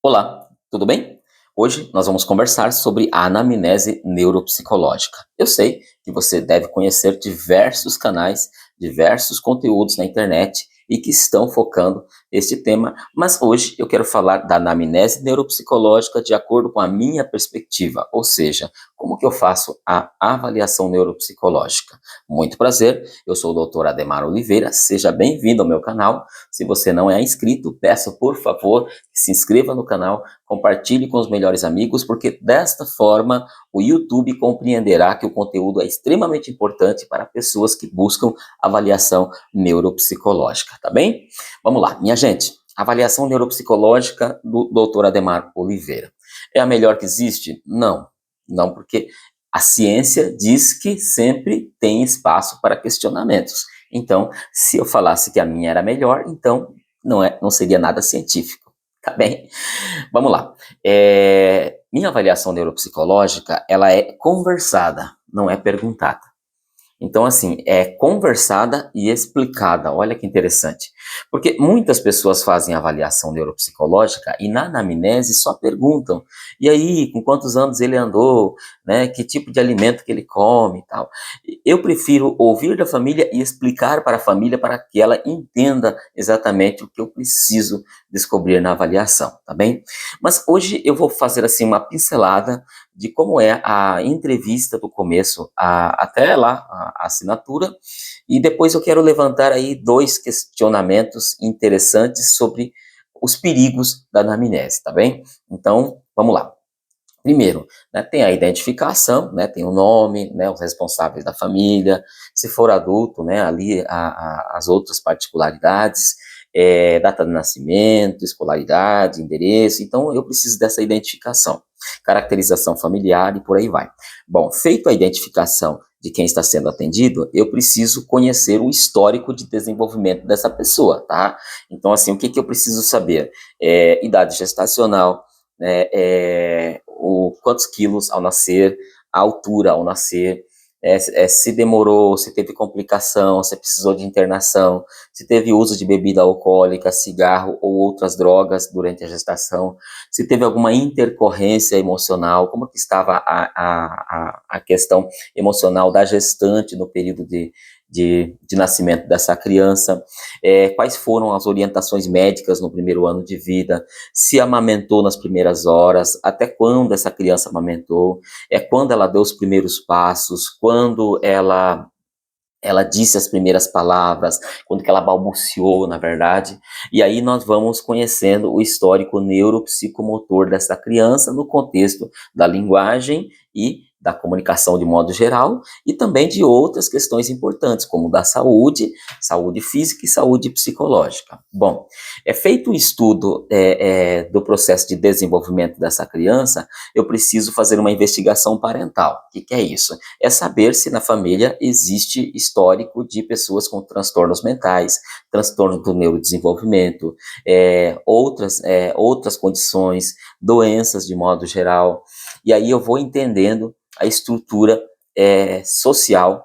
Olá, tudo bem? Hoje nós vamos conversar sobre a anamnese neuropsicológica. Eu sei que você deve conhecer diversos canais, diversos conteúdos na internet e que estão focando este tema, mas hoje eu quero falar da anamnese neuropsicológica de acordo com a minha perspectiva, ou seja, como que eu faço a avaliação neuropsicológica. Muito prazer, eu sou o Dr. Ademar Oliveira, seja bem-vindo ao meu canal. Se você não é inscrito, peço por favor se inscreva no canal, compartilhe com os melhores amigos, porque desta forma o YouTube compreenderá que o conteúdo é extremamente importante para pessoas que buscam avaliação neuropsicológica, tá bem? Vamos lá, minha gente. Avaliação neuropsicológica do Dr. Ademar Oliveira. É a melhor que existe? Não. Não, porque a ciência diz que sempre tem espaço para questionamentos. Então, se eu falasse que a minha era melhor, então não seria nada científico. Tá bem? Vamos lá. Minha avaliação neuropsicológica, ela é conversada, não é perguntada. Então, assim, é conversada e explicada. Olha que interessante. Porque muitas pessoas fazem avaliação neuropsicológica e na anamnese só perguntam. E aí, com quantos anos ele andou, né? Que tipo de alimento que ele come e tal. Eu prefiro ouvir da família e explicar para a família para que ela entenda exatamente o que eu preciso descobrir na avaliação, tá bem? Mas hoje eu vou fazer assim uma pincelada de como é a entrevista do começo até lá, a assinatura, e depois eu quero levantar aí dois questionamentos interessantes sobre os perigos da anamnese, tá bem? Então, vamos lá. Primeiro, né, tem a identificação, né, tem o nome, né, os responsáveis da família, se for adulto, né, ali as outras particularidades, data de nascimento, escolaridade, endereço, então eu preciso dessa identificação, caracterização familiar e por aí vai. Bom, feito a identificação de quem está sendo atendido, eu preciso conhecer o histórico de desenvolvimento dessa pessoa, tá? Então, assim, o que que eu preciso saber? Idade gestacional, né, quantos quilos ao nascer, a altura ao nascer, se demorou, se teve complicação, se precisou de internação, se teve uso de bebida alcoólica, cigarro ou outras drogas durante a gestação, se teve alguma intercorrência emocional, como que estava a questão emocional da gestante no período de nascimento dessa criança, quais foram as orientações médicas no primeiro ano de vida, se amamentou nas primeiras horas, até quando essa criança amamentou, quando ela deu os primeiros passos, quando ela disse as primeiras palavras, quando que ela balbuciou, na verdade, e aí nós vamos conhecendo o histórico neuropsicomotor dessa criança no contexto da linguagem e da comunicação de modo geral, e também de outras questões importantes, como da saúde, saúde física e saúde psicológica. Bom, é feito o estudo do processo de desenvolvimento dessa criança, eu preciso fazer uma investigação parental. O que é isso? É saber se na família existe histórico de pessoas com transtornos mentais, transtorno do neurodesenvolvimento, outras condições, doenças de modo geral, e aí eu vou entendendo a estrutura social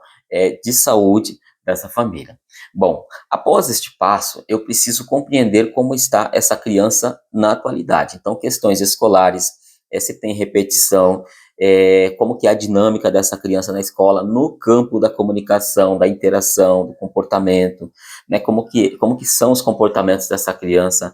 de saúde dessa família. Bom, após este passo, eu preciso compreender como está essa criança na atualidade. Então, questões escolares, se tem repetição, como que é a dinâmica dessa criança na escola, no campo da comunicação, da interação, do comportamento, né, como que são os comportamentos dessa criança,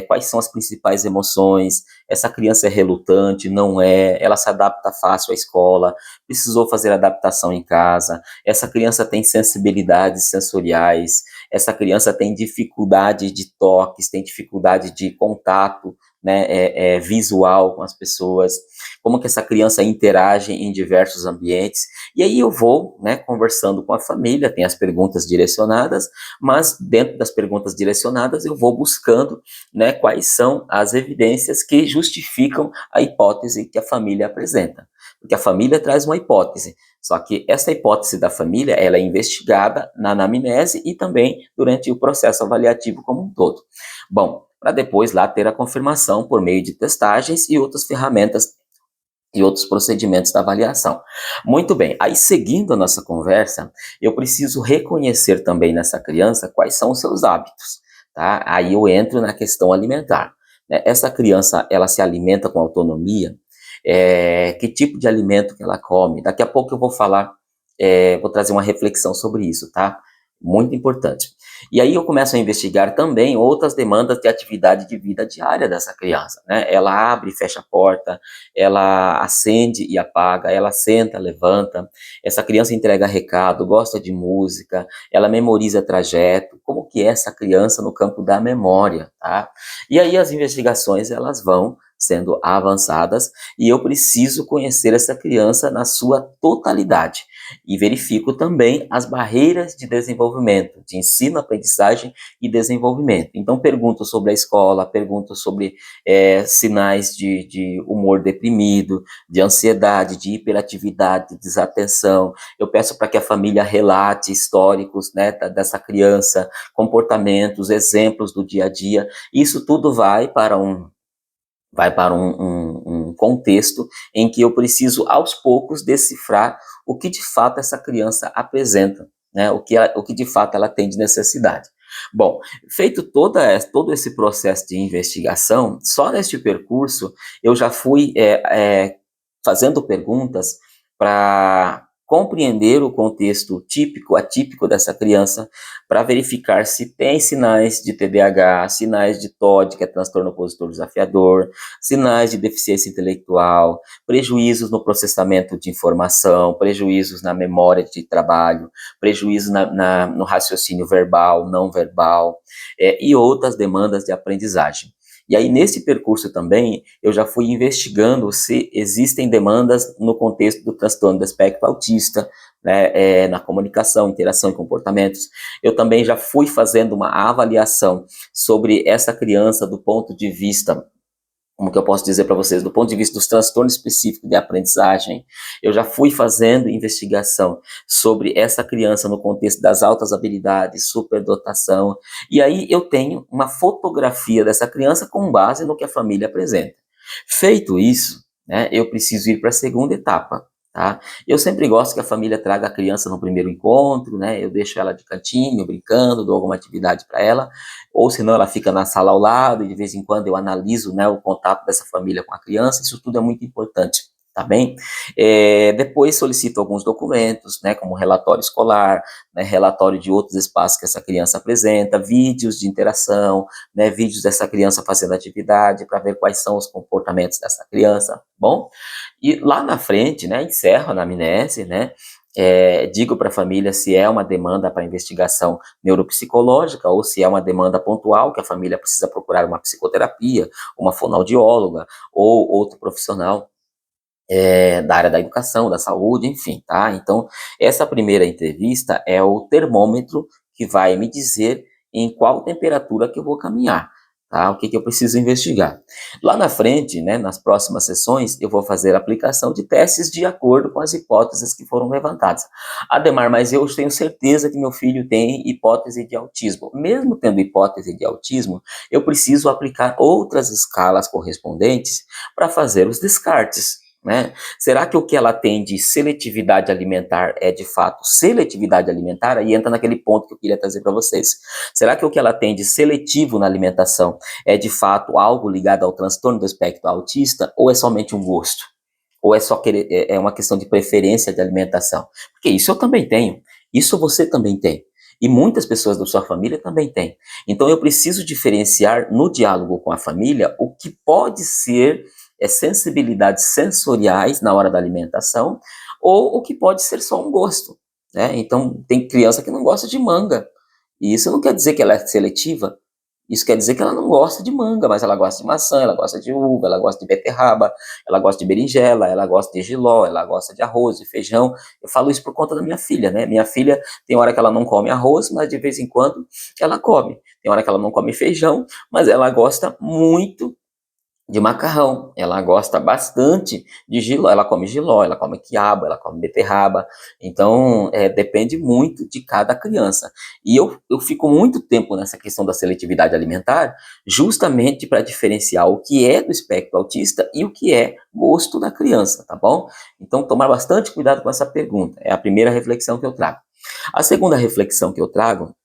quais são as principais emoções, essa criança é relutante, não é, ela se adapta fácil à escola, precisou fazer adaptação em casa, essa criança tem sensibilidades sensoriais, essa criança tem dificuldade de toques, tem dificuldade de contato, né, visual com as pessoas, como que essa criança interage em diversos ambientes, e aí eu vou, né, conversando com a família, tem as perguntas direcionadas, mas dentro das perguntas direcionadas eu vou buscando, né, quais são as evidências que justificam a hipótese que a família apresenta, porque a família traz uma hipótese, só que essa hipótese da família, ela é investigada na anamnese e também durante o processo avaliativo como um todo. Bom, para depois lá ter a confirmação por meio de testagens e outras ferramentas e outros procedimentos da avaliação. Muito bem, aí seguindo a nossa conversa, eu preciso reconhecer também nessa criança quais são os seus hábitos, tá? Aí eu entro na questão alimentar, né? Essa criança, ela se alimenta com autonomia? Que tipo de alimento que ela come? Daqui a pouco eu vou falar, vou trazer uma reflexão sobre isso, tá? Muito importante. E aí eu começo a investigar também outras demandas de atividade de vida diária dessa criança, né? Ela abre e fecha a porta, ela acende e apaga, ela senta, levanta, essa criança entrega recado, gosta de música, ela memoriza trajeto, como que é essa criança no campo da memória, tá? E aí as investigações, elas vão sendo avançadas e eu preciso conhecer essa criança na sua totalidade. E verifico também as barreiras de desenvolvimento, de ensino, aprendizagem e desenvolvimento. Então, pergunto sobre a escola, pergunto sobre sinais de humor deprimido, de ansiedade, de hiperatividade, de desatenção. Eu peço para que a família relate históricos, né, dessa criança, comportamentos, exemplos do dia a dia. Isso tudo vai para um contexto em que eu preciso, aos poucos, decifrar o que de fato essa criança apresenta, né? O que de fato ela tem de necessidade. Bom, feito todo esse processo de investigação, só neste percurso eu já fui fazendo perguntas para compreender o contexto típico, atípico dessa criança, para verificar se tem sinais de TDAH, sinais de TOD, que é transtorno opositor desafiador, sinais de deficiência intelectual, prejuízos no processamento de informação, prejuízos na memória de trabalho, prejuízos no raciocínio verbal, não verbal, e outras demandas de aprendizagem. E aí, nesse percurso também, eu já fui investigando se existem demandas no contexto do transtorno do espectro autista, né, na comunicação, interação e comportamentos. Eu também já fui fazendo uma avaliação sobre essa criança do ponto de vista, como que eu posso dizer para vocês, do ponto de vista dos transtornos específicos de aprendizagem. Eu já fui fazendo investigação sobre essa criança no contexto das altas habilidades, superdotação, e aí eu tenho uma fotografia dessa criança com base no que a família apresenta. Feito isso, né, eu preciso ir para a segunda etapa. Tá? Eu sempre gosto que a família traga a criança no primeiro encontro, né? Eu deixo ela de cantinho, brincando, dou alguma atividade para ela, ou senão ela fica na sala ao lado e de vez em quando eu analiso, né, o contato dessa família com a criança. Isso tudo é muito importante, tá bem? Depois solicito alguns documentos, né, como relatório escolar, né, relatório de outros espaços que essa criança apresenta, vídeos de interação, né, vídeos dessa criança fazendo atividade para ver quais são os comportamentos dessa criança, bom? E lá na frente, né, encerro a anamnese, né, digo para a família se é uma demanda para investigação neuropsicológica ou se é uma demanda pontual que a família precisa procurar uma psicoterapia, uma fonoaudióloga ou outro profissional da área da educação, da saúde, enfim, tá? Então, essa primeira entrevista é o termômetro que vai me dizer em qual temperatura que eu vou caminhar, tá? O que que eu preciso investigar. Lá na frente, né, nas próximas sessões, eu vou fazer a aplicação de testes de acordo com as hipóteses que foram levantadas. Ademar, mas eu tenho certeza que meu filho tem hipótese de autismo. Mesmo tendo hipótese de autismo, eu preciso aplicar outras escalas correspondentes para fazer os descartes, né? Será que o que ela tem de seletividade alimentar é de fato seletividade alimentar? Aí entra naquele ponto que eu queria trazer para vocês. Será que o que ela tem de seletivo na alimentação é de fato algo ligado ao transtorno do espectro autista ou é somente um gosto? Ou é só uma questão de preferência de alimentação? Porque isso eu também tenho, isso você também tem. E muitas pessoas da sua família também têm. Então eu preciso diferenciar no diálogo com a família o que pode ser sensibilidades sensoriais na hora da alimentação, ou o que pode ser só um gosto, né? Então, tem criança que não gosta de manga, e isso não quer dizer que ela é seletiva, isso quer dizer que ela não gosta de manga, mas ela gosta de maçã, ela gosta de uva, ela gosta de beterraba, ela gosta de berinjela, ela gosta de jiló, ela gosta de arroz, de feijão. Eu falo isso por conta da minha filha, né? Minha filha tem hora que ela não come arroz, mas de vez em quando ela come. Tem hora que ela não come feijão, mas ela gosta muito de macarrão, ela gosta bastante de jiló, ela come jiló, ela come quiabo, ela come beterraba, então depende muito de cada criança. E eu fico muito tempo nessa questão da seletividade alimentar, justamente para diferenciar o que é do espectro autista e o que é gosto da criança, tá bom? Então, tomar bastante cuidado com essa pergunta, é a primeira reflexão que eu trago. A segunda reflexão que eu trago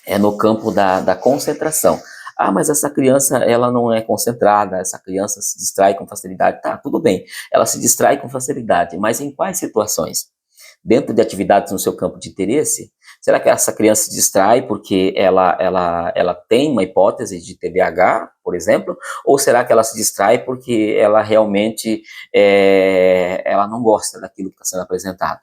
é no campo da concentração. Ah, mas essa criança, ela não é concentrada, essa criança se distrai com facilidade. Tá, tudo bem, ela se distrai com facilidade, mas em quais situações? Dentro de atividades no seu campo de interesse? Será que essa criança se distrai porque ela tem uma hipótese de TDAH, por exemplo? Ou será que ela se distrai porque ela realmente ela não gosta daquilo que está sendo apresentado?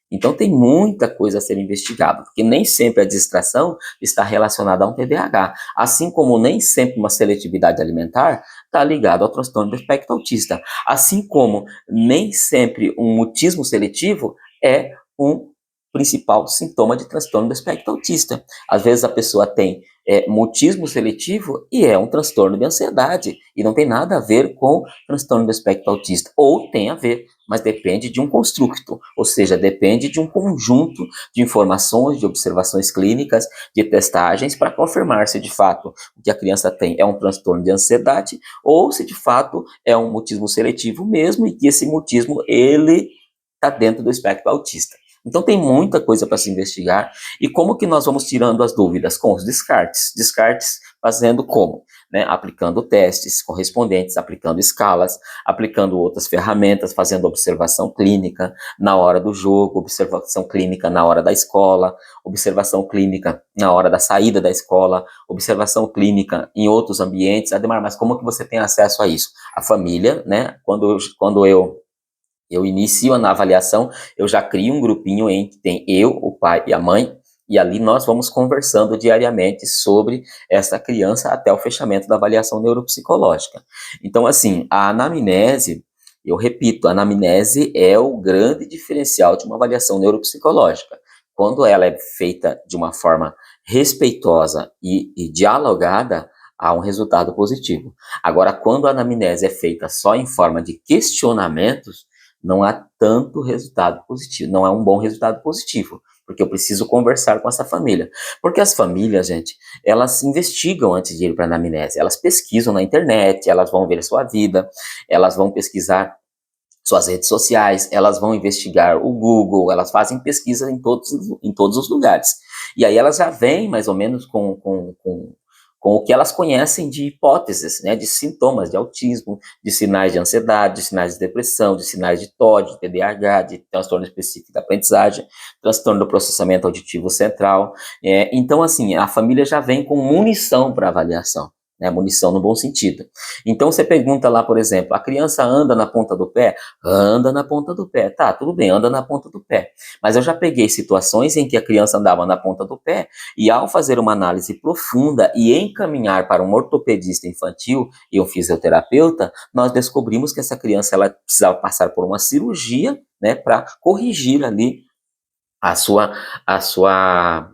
Então tem muita coisa a ser investigada, porque nem sempre a distração está relacionada a um TDAH, assim como nem sempre uma seletividade alimentar está ligada ao transtorno do espectro autista, assim como nem sempre um mutismo seletivo é um principal sintoma de transtorno do espectro autista. Às vezes a pessoa tem mutismo seletivo e é um transtorno de ansiedade, e não tem nada a ver com transtorno do espectro autista, ou tem a ver, mas depende de um construto, ou seja, depende de um conjunto de informações, de observações clínicas, de testagens para confirmar se de fato o que a criança tem é um transtorno de ansiedade ou se de fato é um mutismo seletivo mesmo e que esse mutismo ele está dentro do espectro autista. Então tem muita coisa para se investigar. E como que nós vamos tirando as dúvidas? Com os descartes. Descartes fazendo como? Né? Aplicando testes correspondentes, aplicando escalas, aplicando outras ferramentas, fazendo observação clínica na hora do jogo, observação clínica na hora da escola, observação clínica na hora da saída da escola, observação clínica em outros ambientes. Ademar, mas como que você tem acesso a isso? A família, né? Quando eu inicio na avaliação, eu já crio um grupinho em que tem eu, o pai e a mãe, e ali nós vamos conversando diariamente sobre essa criança até o fechamento da avaliação neuropsicológica. Então, assim, a anamnese, eu repito, a anamnese é o grande diferencial de uma avaliação neuropsicológica. Quando ela é feita de uma forma respeitosa e dialogada, há um resultado positivo. Agora, quando a anamnese é feita só em forma de questionamentos, não há tanto resultado positivo, não é um bom resultado positivo, porque eu preciso conversar com essa família. Porque as famílias, gente, elas investigam antes de ir para a anamnese, elas pesquisam na internet, elas vão ver a sua vida, elas vão pesquisar suas redes sociais, elas vão investigar o Google, elas fazem pesquisa em todos os lugares. E aí elas já vêm mais ou menos com o que elas conhecem de hipóteses, né, de sintomas de autismo, de sinais de ansiedade, de sinais de depressão, de sinais de TOD, de TDAH, de transtorno específico da aprendizagem, transtorno do processamento auditivo central. Então, assim, a família já vem com munição para avaliação. Né, munição no bom sentido. Então você pergunta lá, por exemplo, a criança anda na ponta do pé? Anda na ponta do pé. Tá, tudo bem, anda na ponta do pé. Mas eu já peguei situações em que a criança andava na ponta do pé e ao fazer uma análise profunda e encaminhar para um ortopedista infantil e um fisioterapeuta, nós descobrimos que essa criança ela precisava passar por uma cirurgia, né, para corrigir ali a sua,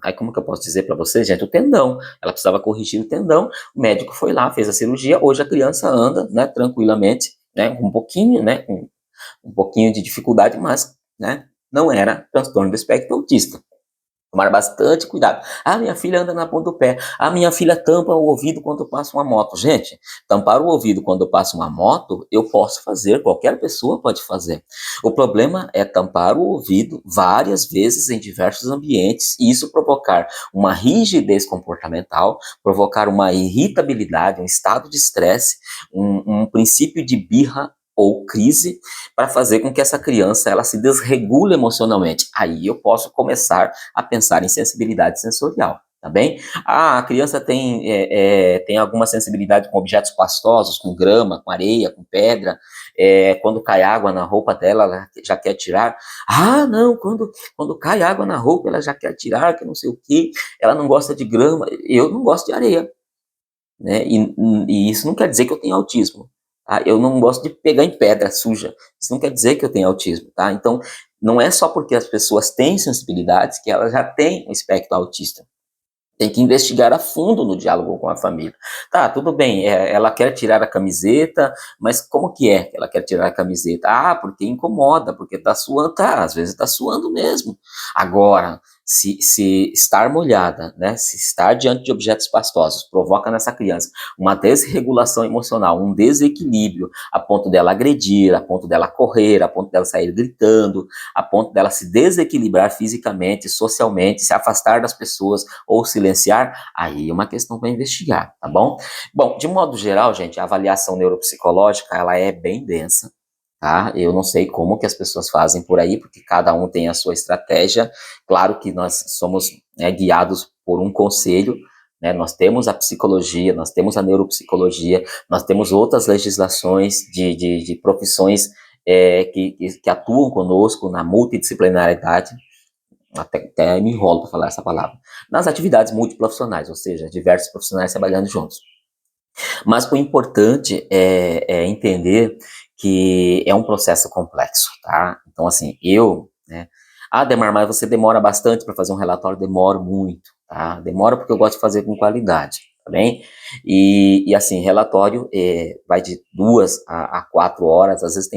aí como que eu posso dizer para você, gente, o tendão, ela precisava corrigir o tendão, o médico foi lá, fez a cirurgia, hoje a criança anda, né, tranquilamente, né, com um pouquinho, né, com um pouquinho de dificuldade, mas, né, não era transtorno do espectro autista. Tomar bastante cuidado. Ah, minha filha anda na ponta do pé. Ah, minha filha tampa o ouvido quando passa uma moto. Gente, tampar o ouvido quando passa uma moto, eu posso fazer, qualquer pessoa pode fazer. O problema é tampar o ouvido várias vezes em diversos ambientes e isso provocar uma rigidez comportamental, provocar uma irritabilidade, um estado de estresse, um princípio de birra ou crise para fazer com que essa criança ela se desregule emocionalmente. Aí eu posso começar a pensar em sensibilidade sensorial, tá bem? Ah, a criança tem alguma sensibilidade com objetos pastosos, com grama, com areia, com pedra, quando cai água na roupa dela, ela já quer tirar. Ah, não, quando cai água na roupa, ela já quer tirar, que não sei o quê, ela não gosta de grama, eu não gosto de areia, né? E isso não quer dizer que eu tenho autismo. Tá? Eu não gosto de pegar em pedra suja. Isso não quer dizer que eu tenho autismo, tá? Então, não é só porque as pessoas têm sensibilidades que elas já têm um espectro autista. Tem que investigar a fundo no diálogo com a família. Tá, tudo bem, ela quer tirar a camiseta, mas como que é que ela quer tirar a camiseta? Ah, porque incomoda, porque tá suando. Tá, às vezes tá suando mesmo. Agora, se estar molhada, né, se estar diante de objetos pastosos provoca nessa criança uma desregulação emocional, um desequilíbrio, a ponto dela agredir, a ponto dela correr, a ponto dela sair gritando, a ponto dela se desequilibrar fisicamente, socialmente, se afastar das pessoas ou silenciar, aí é uma questão para investigar, tá bom? Bom, de modo geral, gente, a avaliação neuropsicológica, ela é bem densa, tá? Eu não sei como que as pessoas fazem por aí, porque cada um tem a sua estratégia. Claro que nós somos, né, guiados por um conselho, né? Nós temos a psicologia, nós temos a neuropsicologia, nós temos outras legislações de profissões que atuam conosco na multidisciplinaridade, até me enrolo para falar essa palavra, nas atividades multiprofissionais, ou seja, diversos profissionais trabalhando juntos. Mas o importante é entender que é um processo complexo, tá? Então, assim, né? Ah, Demar, mas você demora bastante para fazer um relatório? Demoro muito, tá? Demora porque eu gosto de fazer com qualidade, tá bem? Assim, relatório vai de 2 a 4 horas, às vezes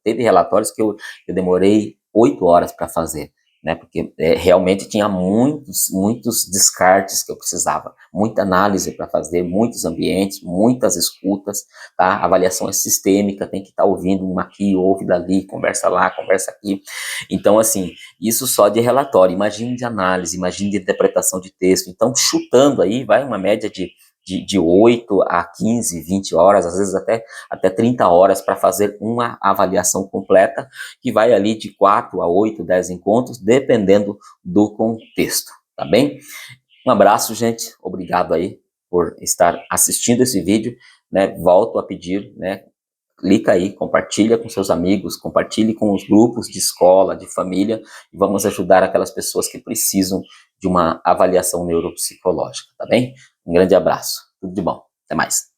teve relatórios que eu demorei 8 horas para fazer, né? Porque realmente tinha muitos descartes que eu precisava, muita análise para fazer, muitos ambientes, muitas escutas, tá? A avaliação é sistêmica, tem que estar ouvindo um aqui, ouve dali, conversa lá, conversa aqui. Então, assim, isso só de relatório. Imagine de análise, imagine de interpretação de texto. Então, chutando aí, vai uma média de 8 a 15, 20 horas, às vezes até 30 horas para fazer uma avaliação completa, que vai ali de 4 a 8, 10 encontros, dependendo do contexto, tá bem? Um abraço, gente. Obrigado aí por estar assistindo esse vídeo, né? Volto a pedir, né? Clica aí, compartilha com seus amigos, compartilhe com os grupos de escola, de família, e vamos ajudar aquelas pessoas que precisam de uma avaliação neuropsicológica, tá bem? Um grande abraço. Tudo de bom. Até mais.